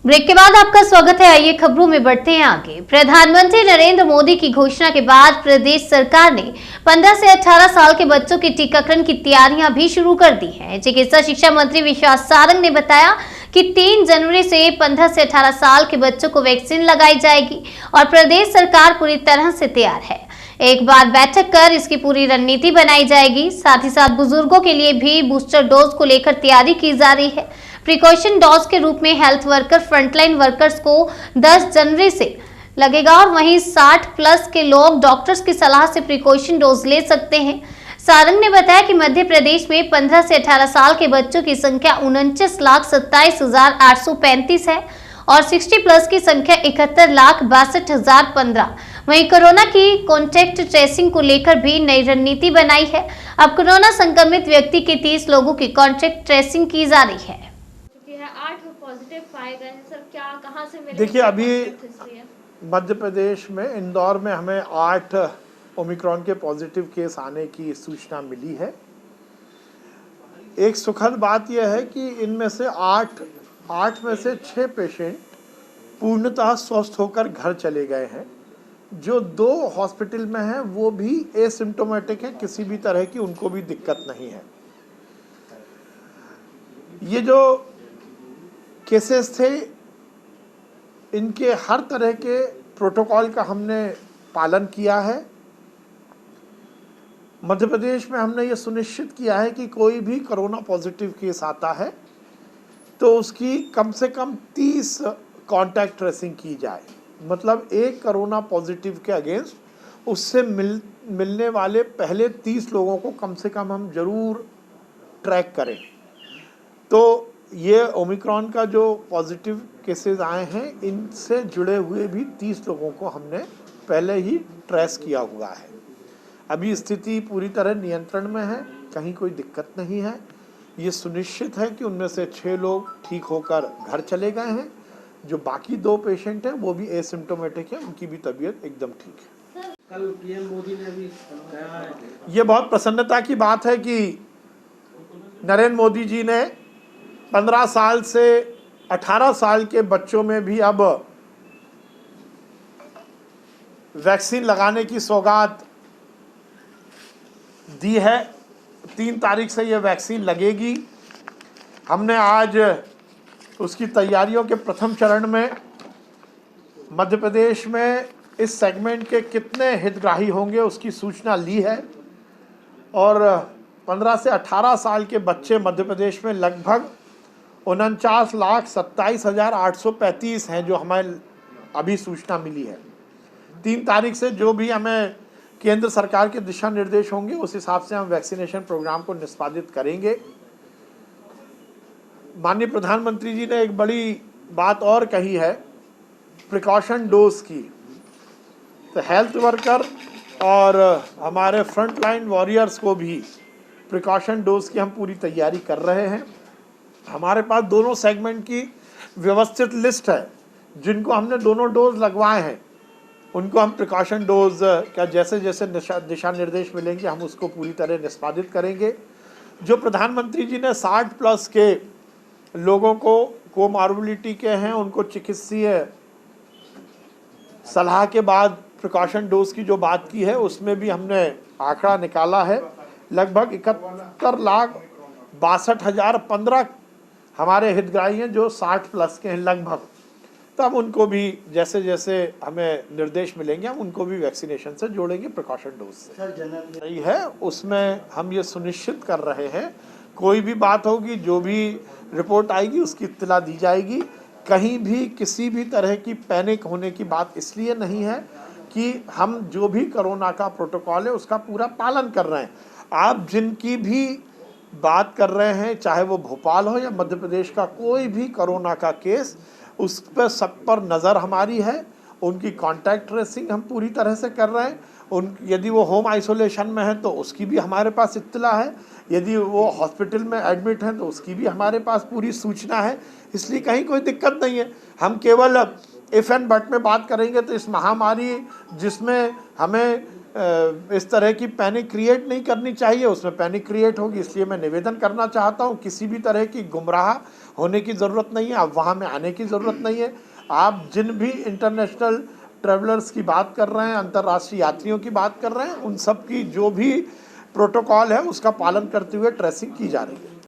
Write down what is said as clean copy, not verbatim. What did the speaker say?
Break के बाद आपका स्वागत है। आइए खबरों में बढ़ते हैं आगे। प्रधानमंत्री नरेंद्र मोदी की घोषणा के बाद प्रदेश सरकार ने 15 से 18 साल के बच्चों के टीकाकरण की तैयारियां भी शुरू कर दी हैं। चिकित्सा शिक्षा मंत्री विश्वास सारंग ने बताया कि 3 जनवरी से 15 से 18 साल के बच्चों को वैक्सीन लगाई जाएगी और प्रदेश सरकार पूरी तरह से तैयार है। एक बार बैठक कर इसकी पूरी रणनीति बनाई जाएगी। साथ ही साथ बुजुर्गों के लिए भी बूस्टर डोज को लेकर तैयारी की जा रही है। प्रिकॉशन डोज के रूप में हेल्थ वर्कर, फ्रंटलाइन वर्कर्स को 10 जनवरी से लगेगा और वहीं 60 प्लस के लोग डॉक्टर्स की सलाह से प्रिकॉशन डोज ले सकते हैं। सारंग ने बताया कि मध्य प्रदेश में 15 से 18 साल के बच्चों की संख्या 29,27,835 है और 60 प्लस की संख्या 71,62,015। वहीं कोरोना की कॉन्टैक्ट ट्रेसिंग को लेकर भी नई रणनीति बनाई है। अब कोरोना संक्रमित व्यक्ति के 30 लोगों की कॉन्टैक्ट ट्रेसिंग की जा रही है। 8 पॉजिटिव पाए गए हैं सर, क्या कहां से मिले? देखिए, अभी मध्य प्रदेश में इंदौर में हमें 8 ओमिक्रॉन के पॉजिटिव केस आने की सूचना मिली है। एक सुखद बात यह है कि इनमें से 8 में से 6 पेशेंट पूर्णतः स्वस्थ होकर घर चले गए हैं। जो 2 हॉस्पिटल में हैं वो भी एसिम्प्टोमेटिक हैं, किसी भी तरह की उनको भी दिक्कत नहीं है। ये जो केसेस थे, इनके हर तरह के प्रोटोकॉल का हमने पालन किया है। मध्य प्रदेश में हमने ये सुनिश्चित किया है कि कोई भी कोरोना पॉजिटिव केस आता है तो उसकी कम से कम 30 कॉन्टैक्ट ट्रेसिंग की जाए। मतलब एक कोरोना पॉजिटिव के अगेंस्ट उससे मिलने वाले पहले 30 लोगों को कम से कम हम जरूर ट्रैक करें। तो ये ओमिक्रॉन का जो पॉजिटिव केसेस आए हैं, इनसे जुड़े हुए भी 30 लोगों को हमने पहले ही ट्रेस किया हुआ है। अभी स्थिति पूरी तरह नियंत्रण में है, कहीं कोई दिक्कत नहीं है। ये सुनिश्चित है कि उनमें से 6 लोग ठीक होकर घर चले गए हैं। जो बाकी 2 पेशेंट हैं वो भी एसिम्प्टोमेटिक हैं, उनकी भी तबीयत एकदम ठीक है। कल पीएम मोदी ने भी कहा है, ये बहुत प्रसन्नता की बात है कि नरेंद्र मोदी जी ने 15 साल से 18 साल के बच्चों में भी अब वैक्सीन लगाने की सौगात दी है। 3 तारीख से ये वैक्सीन लगेगी। हमने आज उसकी तैयारियों के प्रथम चरण में मध्य प्रदेश में इस सेगमेंट के कितने हितग्राही होंगे उसकी सूचना ली है और 15 से 18 साल के बच्चे मध्य प्रदेश में लगभग 49,27,835 हैं जो हमें अभी सूचना मिली है। 3 तारीख से जो भी हमें केंद्र सरकार के दिशा निर्देश होंगे उस हिसाब से हम वैक्सीनेशन प्रोग्राम को निष्पादित करेंगे। माननीय प्रधानमंत्री जी ने एक बड़ी बात और कही है प्रिकॉशन डोज की। तो हेल्थ वर्कर और हमारे फ्रंट लाइन वॉरियर्स को भी प्रिकॉशन डोज की हम पूरी तैयारी कर रहे हैं। हमारे पास दोनों सेगमेंट की व्यवस्थित लिस्ट है। जिनको हमने दोनों डोज लगवाए हैं उनको हम प्रिकॉशन डोज क्या जैसे जैसे दिशा निर्देश मिलेंगे हम उसको पूरी तरह निष्पादित करेंगे। जो प्रधानमंत्री जी ने 60 प्लस के लोगों को कोमॉर्बिडिटी के हैं उनको चिकित्सीय सलाह के बाद प्रिकॉशन डोज की जो बात की है उसमें भी हमने आंकड़ा निकाला है। लगभग 71,62,015 हमारे हितग्राही हैं जो 60 प्लस के हैं लगभग। तब उनको भी जैसे जैसे हमें निर्देश मिलेंगे हम उनको भी वैक्सीनेशन से जोड़ेंगे प्रिकॉशन डोज से। सही है, उसमें हम ये सुनिश्चित कर रहे हैं कोई भी बात होगी जो भी रिपोर्ट आएगी उसकी इत्तला दी जाएगी। कहीं भी किसी भी तरह की पैनिक होने की बात इसलिए नहीं है कि हम जो भी कोरोना का प्रोटोकॉल है उसका पूरा पालन कर रहे हैं। आप जिनकी भी बात कर रहे हैं चाहे वो भोपाल हो या मध्य प्रदेश का कोई भी कोरोना का केस, उस पर सब पर नज़र हमारी है। उनकी कॉन्टैक्ट ट्रेसिंग हम पूरी तरह से कर रहे हैं। यदि वो होम आइसोलेशन में है तो उसकी भी हमारे पास इत्तला है। यदि वो हॉस्पिटल में एडमिट हैं तो उसकी भी हमारे पास पूरी सूचना है। इसलिए कहीं कोई दिक्कत नहीं है। हम केवल इफ़ एंड बट में बात करेंगे तो इस महामारी जिसमें हमें इस तरह की पैनिक क्रिएट नहीं करनी चाहिए उसमें पैनिक क्रिएट होगी। इसलिए मैं निवेदन करना चाहता हूँ किसी भी तरह की गुमराह होने की ज़रूरत नहीं है, अब वहाँ में आने की ज़रूरत नहीं है। आप जिन भी इंटरनेशनल ट्रैवलर्स की बात कर रहे हैं, अंतर्राष्ट्रीय यात्रियों की बात कर रहे हैं, उन सब की जो भी प्रोटोकॉल है उसका पालन करते हुए ट्रेसिंग की जा रही है।